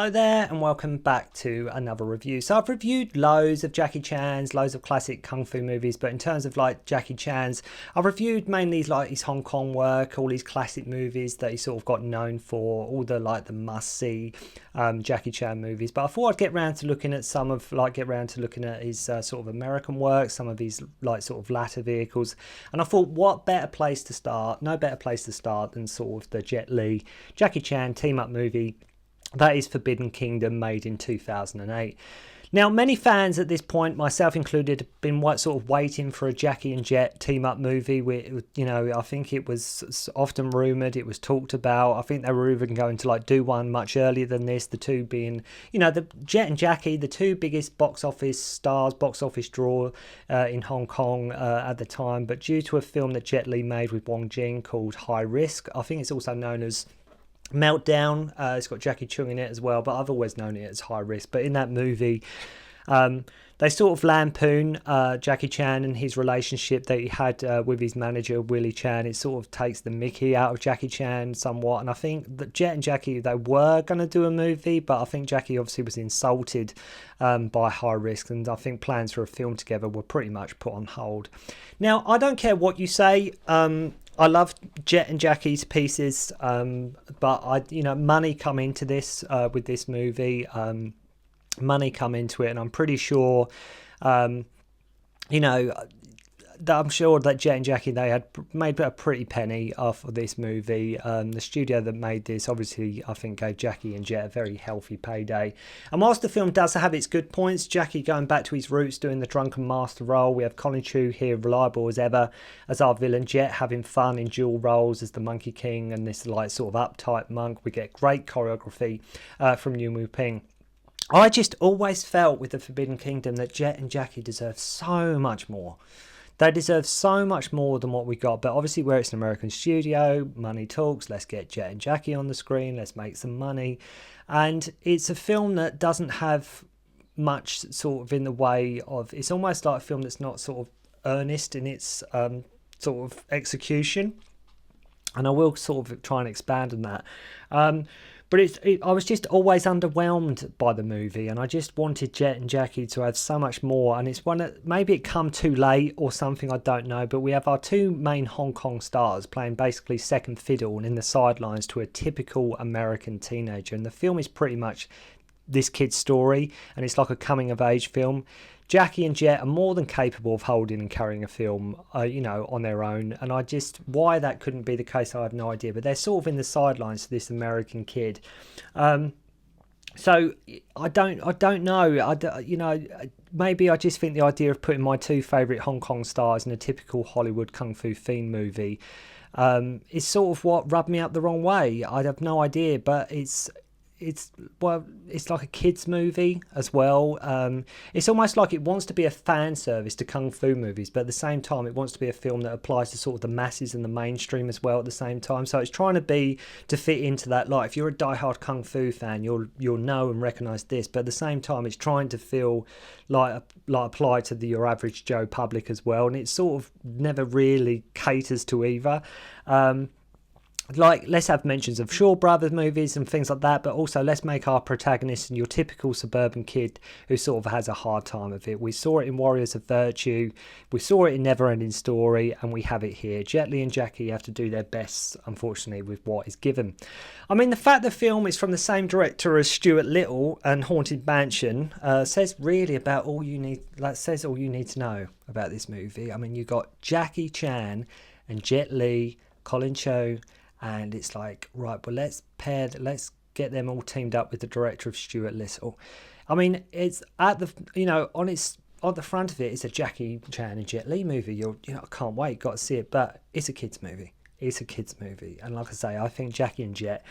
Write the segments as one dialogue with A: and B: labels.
A: Hello there and welcome back to another review. So I've reviewed loads of Jackie Chan's, loads of classic kung fu movies, but in terms of like Jackie Chan's, I've reviewed mainly like his Hong Kong work, all these classic movies that he sort of got known for, all the like the must-see Jackie Chan movies. But I thought I'd get round to looking at his sort of American work, some of his like sort of latter vehicles, and I thought what better place to start, no better place to start than sort of the Jet Li Jackie Chan team-up movie. That is Forbidden Kingdom, made in 2008. Now, many fans at this point, myself included, have been sort of waiting for a Jackie and Jet team-up movie. I think it was often rumoured, it was talked about. I think they were even going to like do one much earlier than this, the two being, the Jet and Jackie, the two biggest box office draw in Hong Kong at the time. But due to a film that Jet Li made with Wong Jing called High Risk, I think it's also known as Meltdown. It's got Jackie Chou in it as well, but I've always known it as High Risk. But in that movie, they sort of lampoon Jackie Chan and his relationship that he had with his manager Willie Chan. It sort of takes the mickey out of Jackie Chan somewhat, and I think that Jet and Jackie, they were going to do a movie, but I think Jackie obviously was insulted by High Risk, and I think plans for a film together were pretty much put on hold. Now, I don't care what you say, I love Jet and Jackie's pieces, but money come into this with this movie. Money come into it, and I'm pretty sure, I'm sure that Jet and Jackie, they had made a pretty penny off of this movie. The studio that made this, obviously, I think gave Jackie and Jet a very healthy payday. And whilst the film does have its good points, Jackie going back to his roots, doing the drunken master role. We have Colin Chou here, reliable as ever, as our villain. Jet having fun in dual roles as the Monkey King and this like sort of uptight monk. We get great choreography from Yuen Woo-ping. I just always felt with the Forbidden Kingdom that Jet and Jackie deserve so much more. They deserve so much more than what we got, but obviously where it's an American studio, money talks, let's get Jet and Jackie on the screen, let's make some money. And it's a film that doesn't have much sort of in the way of, it's almost like a film that's not sort of earnest in its sort of execution. And I will sort of try and expand on that. But I was just always underwhelmed by the movie, and I just wanted Jet and Jackie to have so much more. And it's one that maybe it come too late or something, I don't know. But we have our two main Hong Kong stars playing basically second fiddle and in the sidelines to a typical American teenager. And the film is pretty much this kid's story, and it's like a coming of age film. Jackie and Jet are more than capable of holding and carrying a film, on their own. And why that couldn't be the case, I have no idea. But they're sort of in the sidelines to this American kid. So I don't know. Maybe I just think the idea of putting my two favourite Hong Kong stars in a typical Hollywood kung fu fiend movie is sort of what rubbed me up the wrong way. I have no idea, but it's like a kids movie as well. It's almost like it wants to be a fan service to kung fu movies, but at the same time it wants to be a film that applies to sort of the masses and the mainstream as well at the same time. So it's trying to fit into that. Like if you're a diehard kung fu fan, you'll know and recognize this, but at the same time it's trying to feel like apply to your average Joe public as well, and it sort of never really caters to either. Like, let's have mentions of Shaw Brothers movies and things like that, but also let's make our protagonist your typical suburban kid who sort of has a hard time of it. We saw it in Warriors of Virtue, we saw it in Neverending Story, and we have it here. Jet Li and Jackie have to do their best, unfortunately, with what is given. I mean, the fact the film is from the same director as Stuart Little and Haunted Mansion says really about all you need. That says all you need to know about this movie. I mean, you got Jackie Chan and Jet Li, Colin Chou. And it's like, right, well, let's get them all teamed up with the director of Stuart Little. I mean, it's at the, on the front of it, it's a Jackie Chan and Jet Li movie. I can't wait, got to see it. But it's a kids movie. It's a kids movie, and like I say, I think Jackie and Jet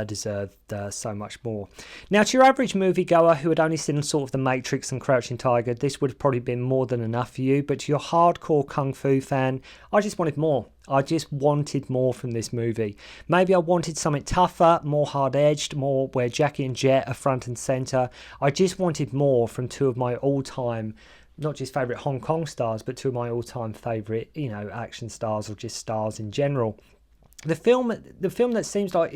A: deserved so much more. Now, to your average moviegoer who had only seen sort of The Matrix and Crouching Tiger, this would have probably been more than enough for you. But to your hardcore kung fu fan, I just wanted more. I just wanted more from this movie. Maybe I wanted something tougher, more hard-edged, more where Jackie and Jet are front and centre. I just wanted more from two of my all-time, not just favourite Hong Kong stars, but two of my all-time favourite, action stars or just stars in general. the film that seems like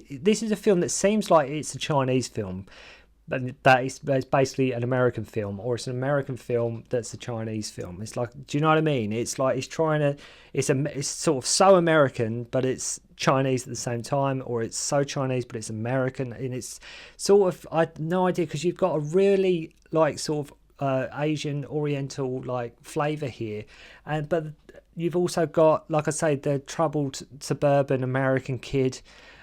A: this is a film that seems like it's a Chinese film, but that is basically an American film, or it's an American film that's a Chinese film. It's like, do you know what I mean? It's like it's trying to, it's sort of so American, but it's Chinese at the same time, or it's so Chinese, but it's American, and it's sort of, I had no idea, because you've got a really like sort of Asian Oriental like flavour here, but you've also got, like I say, the troubled suburban American kid,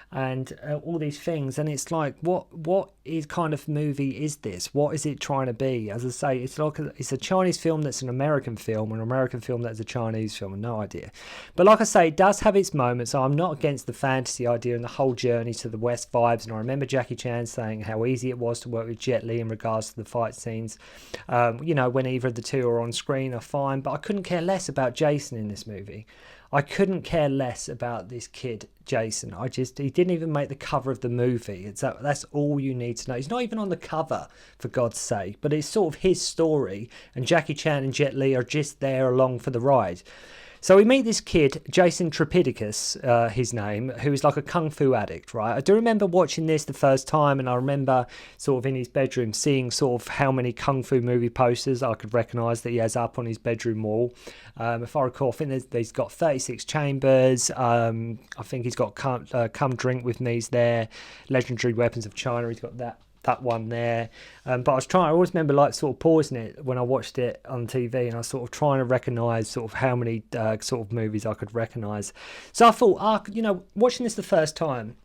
A: and all these things, and it's like, what is kind of movie is this? What is it trying to be? As I say, it's like it's a Chinese film that's an American film, and an American film that's a Chinese film. No idea, but like I say, it does have its moments. So I'm not against the fantasy idea and the whole journey to the West vibes. And I remember Jackie Chan saying how easy it was to work with Jet Li in regards to the fight scenes. When either of the two are on screen are fine, but I couldn't care less about Jason in this movie. I couldn't care less about this kid, Jason. He didn't even make the cover of the movie. That's all you need to know. He's not even on the cover, for God's sake, but it's sort of his story, and Jackie Chan and Jet Li are just there along for the ride. So we meet this kid, Jason Tripithecus, his name, who is like a kung fu addict, right? I do remember watching this the first time, and I remember sort of in his bedroom seeing sort of how many kung fu movie posters I could recognise that he has up on his bedroom wall. If I recall, I think he's got 36 Chambers. I think he's got Come Drink With Me's there. Legendary Weapons of China, he's got that one there, but I always remember like sort of pausing it when I watched it on TV, and I was sort of trying to recognise sort of how many sort of movies I could recognise. So I thought, watching this the first time,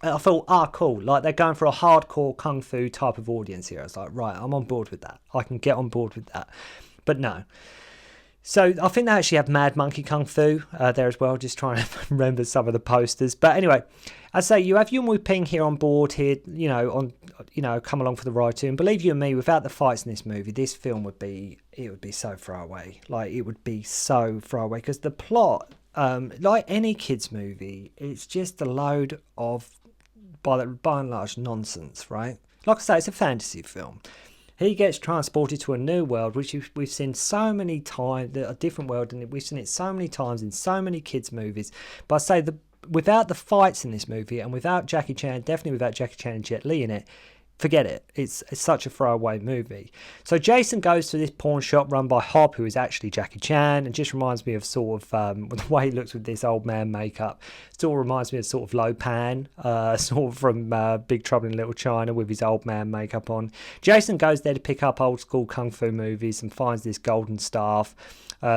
A: I thought, cool, like they're going for a hardcore kung fu type of audience here. I was like, right, I'm on board with that. I can get on board with that. But no. So I think they actually have Mad Monkey Kung Fu there as well, just trying to remember some of the posters. But anyway, I say you have Yuen Woo Ping here on board here, come along for the ride too. And believe you me, without the fights in this movie, this film would be so far away. Like, it would be so far away, because the plot, like any kids movie, it's just a load of, by and large, nonsense, right? Like I say, it's a fantasy film. He gets transported to a new world, which we've seen so many times, a different world, and we've seen it so many times in so many kids' movies. But I say, without the fights in this movie, and without Jackie Chan, definitely without Jackie Chan and Jet Li in it, forget it. It's such a throwaway movie. So Jason goes to this pawn shop run by Hob, who is actually Jackie Chan, and just reminds me of sort of the way he looks with this old man makeup. Still reminds me of sort of Lo Pan, sort of from Big Trouble in Little China with his old man makeup on. Jason goes there to pick up old school kung fu movies and finds this golden staff.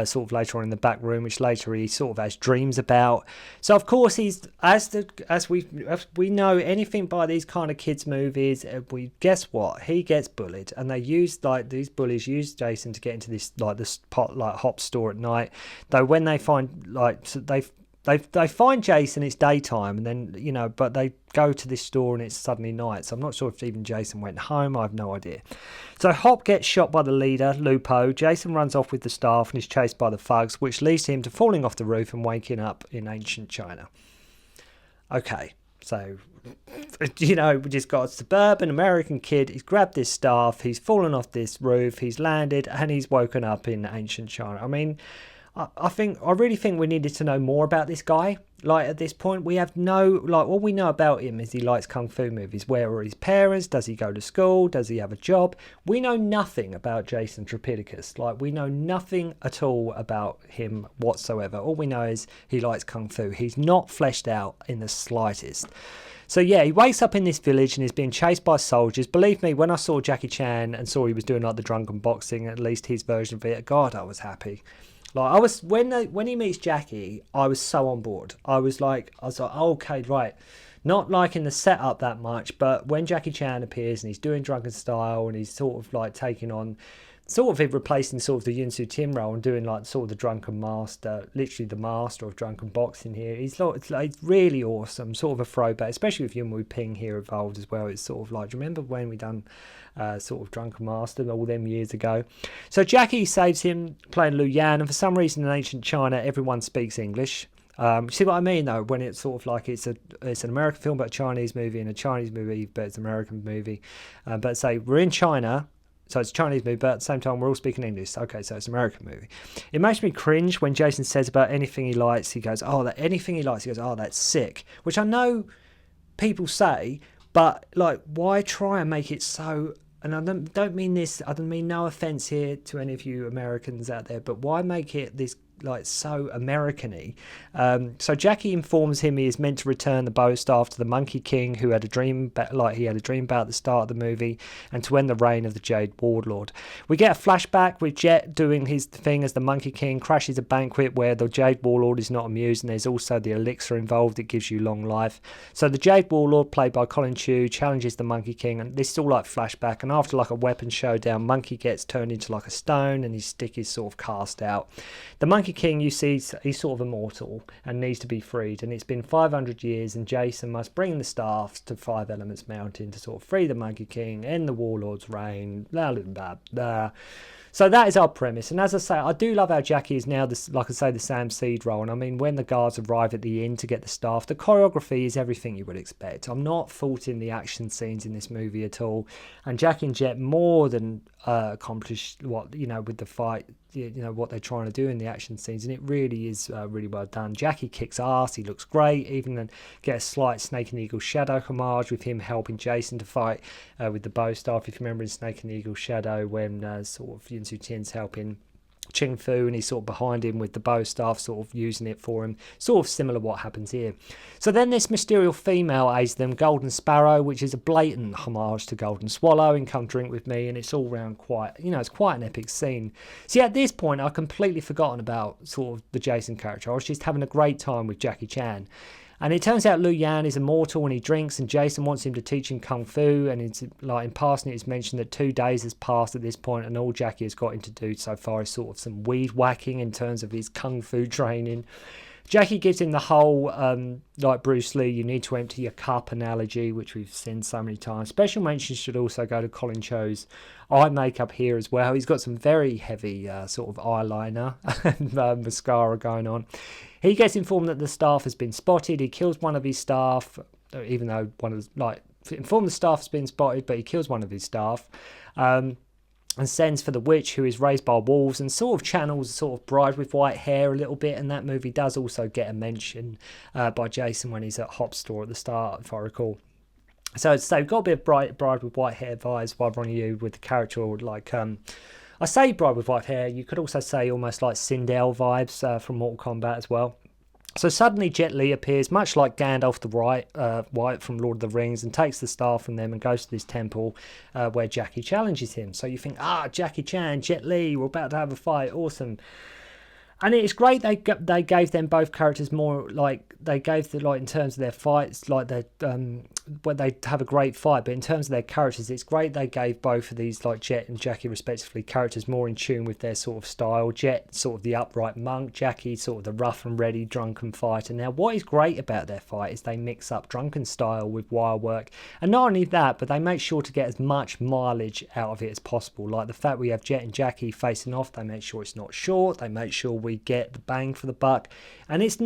A: Sort of later on in the back room, which later he sort of has dreams about. So of course he's as we know anything by these kind of kids movies, we guess what, he gets bullied, and they use, like, these bullies use Jason to get into this hop store at night. Though when they find, like, they find Jason, it's daytime, and then but they go to this store and it's suddenly night. So I'm not sure if even Jason went home. I have no idea. So Hop gets shot by the leader, Lupo. Jason runs off with the staff and is chased by the thugs, which leads to him to falling off the roof and waking up in ancient China. Okay, so we just got a suburban American kid. He's grabbed this staff, he's fallen off this roof, he's landed, and he's woken up in ancient China. I mean, I really think we needed to know more about this guy. Like, at this point, we have all we know about him is he likes kung fu movies. Where are his parents? Does he go to school? Does he have a job? We know nothing about Jason Tripithecus. Like, we know nothing at all about him whatsoever. All we know is he likes kung fu. He's not fleshed out in the slightest. So yeah, he wakes up in this village and is being chased by soldiers. Believe me, when I saw Jackie Chan and saw he was doing like the drunken boxing, at least his version of it, God, I was happy. Like, I was, when he meets Jackie, I was so on board. I was like, okay, right. Not liking the setup that much, but when Jackie Chan appears and he's doing drunken style and he's sort of like taking on, sort of replacing sort of the Yun Su Tim role and doing like sort of the drunken master, literally the master of drunken boxing here. It's really awesome, sort of a throwback, especially with Yuen Woo Ping here involved as well. It's sort of like, do you remember when we done sort of Drunken Master all them years ago? So Jackie saves him playing Lu Yan, and for some reason in ancient China everyone speaks English. See what I mean though, when it's sort of like it's an American film but a Chinese movie, and a Chinese movie but it's an American movie. But say we're in China, So it's a Chinese movie, but at the same time, we're all speaking English. Okay, so it's an American movie. It makes me cringe when Jason says about anything he likes, he goes, oh, that anything he likes, he goes, oh, that's sick. Which I know people say, but like, why try and make it so... And I don't mean this, I don't mean no offence here to any of you Americans out there, but why make it this like so American-y? So Jackie informs him he is meant to return the bow staff to the Monkey King, who had a dream, like he had a dream about at the start of the movie, and to end the reign of the Jade Warlord. We get a flashback with Jet doing his thing as the Monkey King, crashes a banquet where the Jade Warlord is not amused, and there's also the elixir involved that gives you long life. So the Jade Warlord, played by Colin Chou, challenges the Monkey King, and this is all like flashback, and after like a weapon showdown, Monkey gets turned into like a stone and his stick is sort of cast out. The Monkey King, you see, he's sort of immortal and needs to be freed, and it's been 500 years, and Jason must bring the staff to Five Elements Mountain to sort of free the Monkey King, end the Warlord's reign, blah, blah, blah, blah. So that is our premise, and as I say, I do love how Jackie is now, like I say, the Sam Seed role, and I mean, when the guards arrive at the inn to get the staff, the choreography is everything you would expect. I'm not faulting the action scenes in this movie at all, and Jackie and Jet more than accomplish what, you know, with the fight, you know, what they're trying to do in the action scenes, and it really is really well done. Jackie kicks ass, he looks great, even then get a slight Snake and Eagle Shadow homage with him helping Jason to fight with the bow staff. If you remember in Snake and Eagle Shadow, when sort of Yin Su Tian's helping Ching Fu and he's sort of behind him with the bow staff, sort of using it for him, sort of similar what happens here. So then this mysterious female aids them, Golden Sparrow, which is a blatant homage to Golden Swallow in Come Drink With Me, and it's all round quite, you know, it's quite an epic scene. See, at this point I've completely forgotten about sort of the Jason character. I was just having a great time with Jackie Chan. And it turns out Liu Yan is immortal when he drinks, and Jason wants him to teach him Kung Fu, and it's like in passing it's mentioned that 2 days has passed at this point, and all Jackie has got him to do so far is sort of some weed whacking in terms of his Kung Fu training. Jackie gives him the whole, like Bruce Lee, you need to empty your cup analogy, which we've seen so many times. Special mention should also go to Colin Chou's eye makeup here as well. He's got some very heavy sort of eyeliner and mascara going on. He gets informed that the staff has been spotted. He kills one of his staff, even though informed the staff has been spotted, but he kills one of his staff. And sends for the witch, who is raised by wolves, and sort of channels sort of Bride with White Hair a little bit, and that movie does also get a mention by Jason when he's at Hop Store at the start, if I recall. So we've got a bit of Bride with White Hair vibes by Ronnie Yu with the character, like I say Bride with White Hair, you could also say almost like Sindel vibes from Mortal Kombat as well. So suddenly Jet Li appears, much like Gandalf the White from Lord of the Rings, and takes the staff from them and goes to this temple where Jackie challenges him. So you think, Jackie Chan, Jet Li, we're about to have a fight, awesome. And it's great they gave them both characters more, like, they gave the, like, in terms of their fights, like, when they have a great fight, but in terms of their characters, it's great they gave both of these, like Jet and Jackie respectively, characters more in tune with their sort of style. Jet, sort of the upright monk, Jackie, sort of the rough and ready drunken fighter. Now, what is great about their fight is they mix up drunken style with wire work, and not only that, but they make sure to get as much mileage out of it as possible. Like the fact we have Jet and Jackie facing off, they make sure it's not short, they make sure we get the bang for the buck, and it's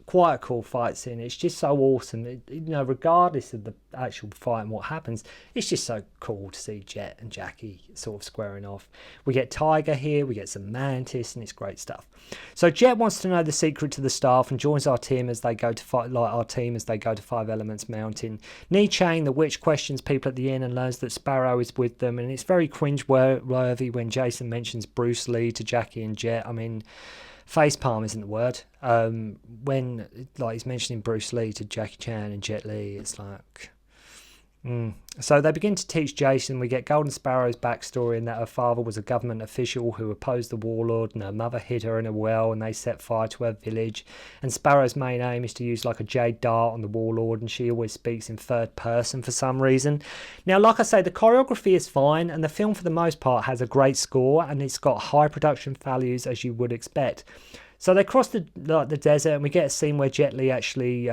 A: quite a cool fight scene. It's just so awesome, you know, regardless of the actual fight and what happens, it's just so cool to see Jet and Jackie sort of squaring off. We get Tiger here, we get some Mantis, and it's great stuff. So Jet wants to know the secret to the staff and joins our team as they go to fight, like our team as they go to Five Elements Mountain. Ni Chang, the witch, questions people at the inn and learns that Sparrow is with them, and it's very cringe-worthy when Jason mentions Bruce Lee to Jackie and Jet. I mean, facepalm isn't the word. When like he's mentioning Bruce Lee to Jackie Chan and Jet Li, it's like... So they begin to teach Jason. We get Golden Sparrow's backstory in that her father was a government official who opposed the warlord, and her mother hid her in a well and they set fire to her village. And Sparrow's main aim is to use like a jade dart on the warlord, and she always speaks in third person for some reason. Now, like I say, the choreography is fine, and the film for the most part has a great score, and it's got high production values as you would expect. So they cross the desert, and we get a scene where Jet Li actually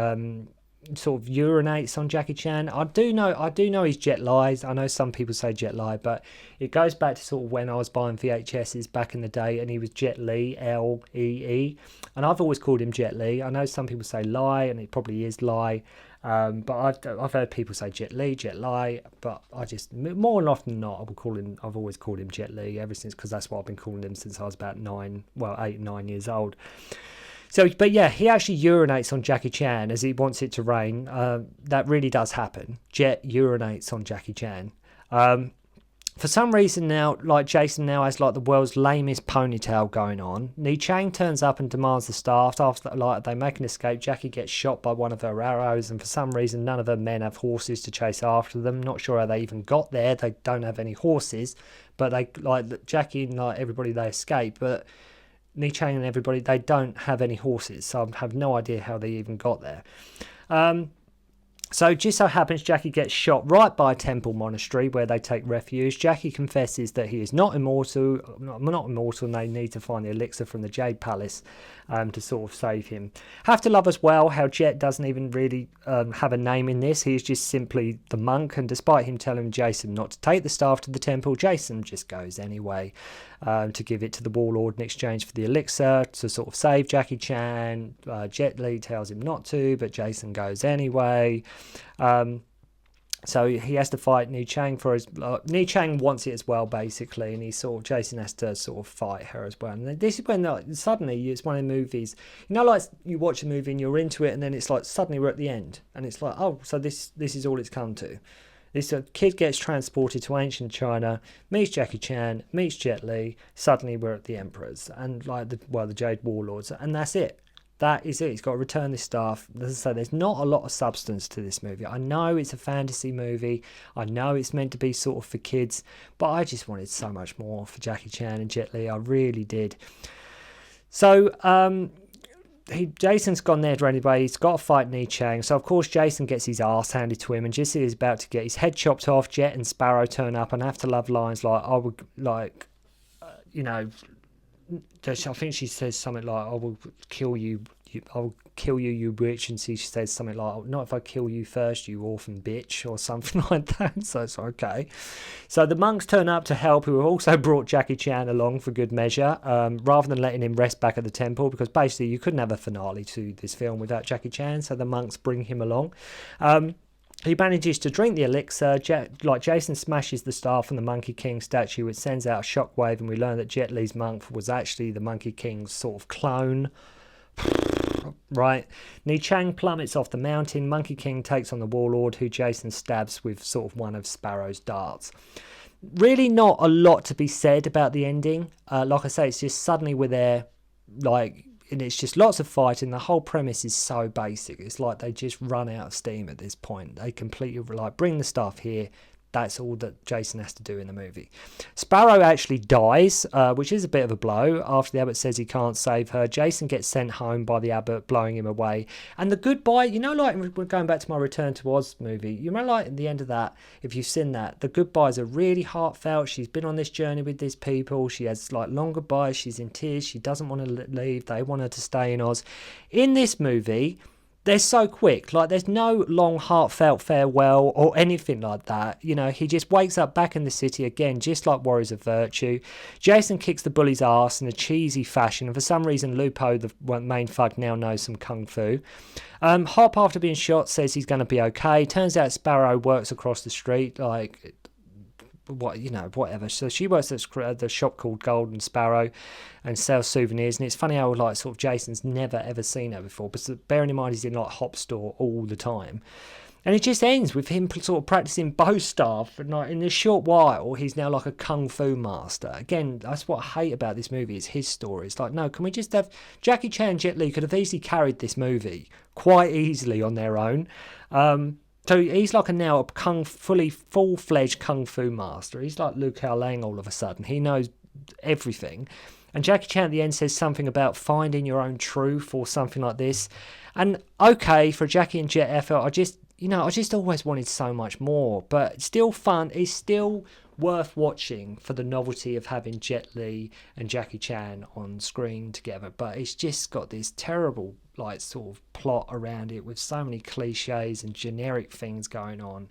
A: sort of urinates on Jackie Chan. I do know he's Jet Li's. I know some people say Jet Li, but it goes back to sort of when I was buying VHSs back in the day, and he was Jet Li, Lee, and I've always called him Jet Li. I know some people say Li, and it probably is Li. But I've heard people say Jet Li, but I just, more often than not, I've always called him Jet Li ever since, because that's what I've been calling him since I was about 8, 9 years old. So, but yeah, he actually urinates on Jackie Chan as he wants it to rain. That really does happen. Jet urinates on Jackie Chan. For some reason now, like, Jason now has like the world's lamest ponytail going on. Ni Chang turns up and demands the staff. After like they make an escape, Jackie gets shot by one of her arrows, and for some reason none of her men have horses to chase after them. Not sure how they even got there. They don't have any horses, but they, like, Jackie and like everybody, they escape, but Ni Chang and everybody, they don't have any horses, so I have no idea how they even got there. So just so happens Jackie gets shot right by a temple monastery where they take refuge. Jackie confesses that he is not immortal, and they need to find the elixir from the Jade Palace to sort of save him. Have to love as well how Jet doesn't even really have a name in this. He is just simply the monk, and despite him telling Jason not to take the staff to the temple, Jason just goes anyway to give it to the warlord in exchange for the elixir to sort of save Jackie Chan. Jet Li tells him not to, but Jason goes anyway. So he has to fight Ni Chang for his. Ni Chang wants it as well, basically, and Jason has to sort of fight her as well. And this is when suddenly it's one of the movies, like you watch a movie and you're into it, and then it's like suddenly we're at the end, and it's like, oh, so this is all it's come to. This kid gets transported to ancient China, meets Jackie Chan, meets Jet Li. Suddenly we're at the Emperors and like the Jade Warlords, and that's it. That is it. He's got to return this staff. As I say, there's not a lot of substance to this movie. I know it's a fantasy movie. I know it's meant to be sort of for kids, but I just wanted so much more for Jackie Chan and Jet Li. I really did. So Jason's gone there anyway. He's got to fight Ni Chang. So of course Jason gets his ass handed to him, and just as he's about to get his head chopped off, Jet and Sparrow turn up and have to love lines like, I would like, I think she says something like, I will kill you, you witch, and she says something like, not if I kill you first, you orphan bitch, or something like that. So it's okay. So the monks turn up to help, who have also brought Jackie Chan along for good measure, rather than letting him rest back at the temple, because basically you couldn't have a finale to this film without Jackie Chan, so the monks bring him along. He manages to drink the elixir. Jason smashes the staff from the Monkey King statue, which sends out a shockwave, and we learn that Jet Li's monk was actually the Monkey King's sort of clone. Right. Ni Chang plummets off the mountain. Monkey King takes on the warlord, who Jason stabs with sort of one of Sparrow's darts. Really not a lot to be said about the ending. Like I say, it's just suddenly we're there, and it's just lots of fighting. The whole premise is so basic. It's like they just run out of steam at this point. They completely bring the stuff here. That's all that Jason has to do in the movie. Sparrow actually dies, which is a bit of a blow. After the abbot says he can't save her, Jason gets sent home by the abbot, blowing him away. And the goodbye, we're going back to my Return to Oz movie. You remember, at the end of that, if you've seen that, the goodbyes are really heartfelt. She's been on this journey with these people. She has long goodbyes. She's in tears. She doesn't want to leave. They want her to stay in Oz. In this movie, they're so quick. There's no long, heartfelt farewell or anything like that. He just wakes up back in the city again, just like Warriors of Virtue. Jason kicks the bully's ass in a cheesy fashion, and for some reason, Lupo, the main thug, now knows some kung fu. Hop, after being shot, says he's going to be okay. Turns out Sparrow works across the street, whatever. So she works at the shop called Golden Sparrow and sells souvenirs. And it's funny how Jason's never ever seen her before, but bearing in mind he's in Hop store all the time. And it just ends with him sort of practicing bow staff, and in a short while he's now a kung fu master. Again, that's what I hate about this movie, is his story. It's no, can we just have Jackie Chan and Jet Li could have easily carried this movie quite easily on their own. So he's now a full-fledged kung fu master. He's like Liu Kao Lang all of a sudden. He knows everything. And Jackie Chan at the end says something about finding your own truth or something like this. And okay, for Jackie and Jet effort, I just always wanted so much more. But it's still fun. It's still worth watching for the novelty of having Jet Li and Jackie Chan on screen together. But it's just got this terrible sort of plot around it with so many cliches and generic things going on.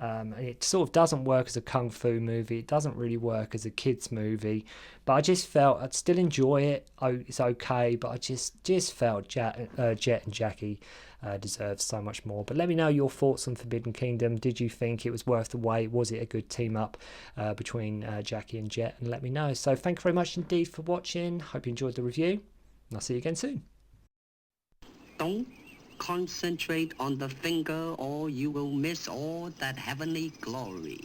A: It sort of doesn't work as a kung fu movie. It doesn't really work as a kids movie. But I just felt I'd still enjoy it. Oh, it's okay, but I just felt Jet and Jackie deserves so much more. But let me know your thoughts on Forbidden Kingdom. Did you think it was worth the wait? Was it a good team up between Jackie and Jet? And let me know. So thank you very much indeed for watching. Hope you enjoyed the review. And I'll see you again soon.
B: Don't concentrate on the finger or you will miss all that heavenly glory.